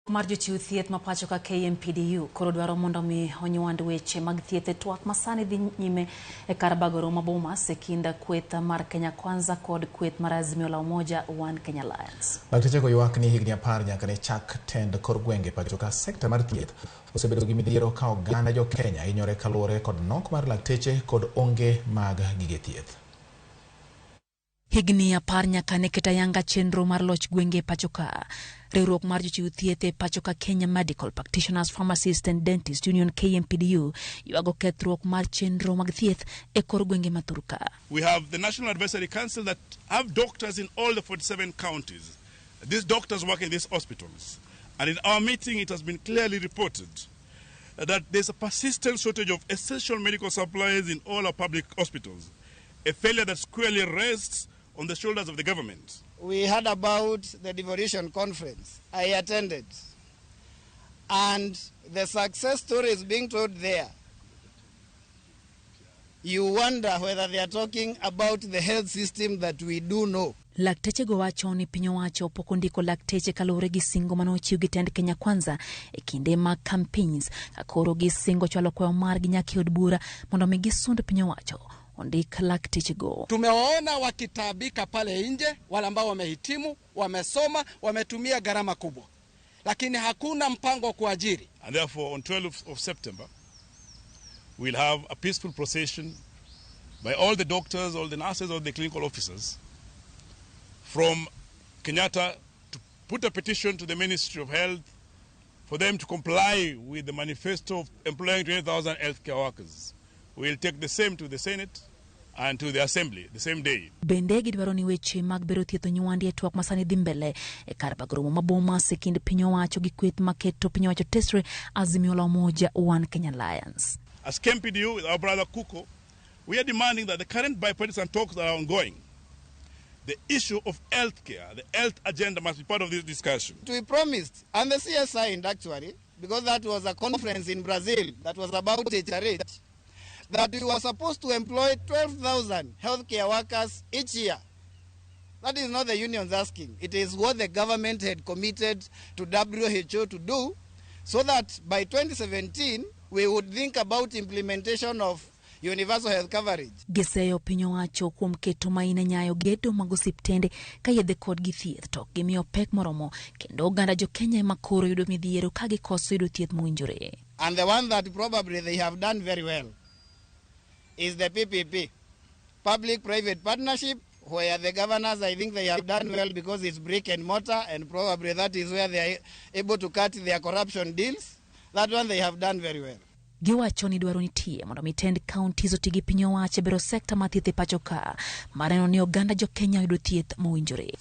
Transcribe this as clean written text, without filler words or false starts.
Mar jochiw thieth mapacho ka KMPDU koro dwaro mondo mi oywand weche mag thieth e twak masani dhi nyime e kar bagoro mabomas e kinda kweth mar Kenya Kwanza kod kweth mar Azimio la Umoja One Kenya Alliance. Lakteche go ywak ni higni 10 nyaka ne chak tend kor gwenge pacho ka sekta mar thieth osebedo gi midhiero ka oganda jo Kenya hinyore kaluwore kod nok mar lakteche kod onge mag gige thieth. Higni 10 nyaka ne ketayanga chenro mar loch gwenge pachoka. Riwruok mar jochiw thieth e pachoka Kenya Medical Practitioners Pharmacists and Dentists Union KMPDU yuago kethruok mar chenro mag thieth e kor gwenge maturka. We have the National Advisory Council that have doctors in all the 47 counties. These doctors work in these hospitals. And in our meeting it has been clearly reported that there's a persistent shortage of essential medical supplies in all our public hospitals. A failure that squarely rests on the shoulders of the government. We heard about the devolution conference. I attended. And the success story is being told there. You wonder whether they are talking about the health system that we do know. Lakteche go wacho ni piny owacho pok ondiko lakteche kaluwore gi singo mane ochiw gi tend Kenya Kwanza e kinde mag campaigns kakoro gi singo chwalo kwayo mar gi nyaka od bura mondo mi gisund piny owacho ondik lakteche go. Tumewaona wakitabika pale nje, wale ambao wamehitimu, wamesoma, wametumia gharama kubwa, lakini hakuna mpango wa kuajiri. And therefore on 12th of September we'll have a peaceful procession by all the doctors, all the nurses, all the clinical officers from Kenyatta to put a petition to the Ministry of Health for them to comply with the manifesto of employing 20,000 healthcare workers. We'll take the same to the Senate and to the Assembly the same day. Bende gidwaro ni weche mag bero thieth onywandi e twak masani dhi mbele e kar bagoro mabomas e kind piny owacho gi kweth maketo piny owacho tesre Azimio la Umoja One Kenya Alliance. As KMPDU with our brother Kuko, we are demanding that the current bipartisan talks that are ongoing, the issue of healthcare, the health agenda must be part of this discussion. We promised, and the CS signed actually, because that was a conference in Brazil that was about HRH, that we were supposed to employ 12,000 healthcare workers each year. That is not the unions asking. It is what the government had committed to WHO to do, so that by 2017 we would think about implementation of universal health coverage. Giseyo piny owacho kuom keto maina nyayo gedo mag osiptende ka yedhe kod gi thieth to gimiyo pek moromo kendo oganda jo Kenya ema koro yudo midhiero ka gikoso yudo thieth mowinjore. And the one that probably they have done very well is the PPP, public-private partnership, where the governors, I think they have done well because it's brick and mortar, and probably that is where they are able to cut their corruption deals. That one they have done very well. Giwacho ni dwaro nitie mondo mitend counties otigi piny owacho bero sekta ma thieth e pachoka mareno ni oganda jo Kenya yudo thieth mowinjore.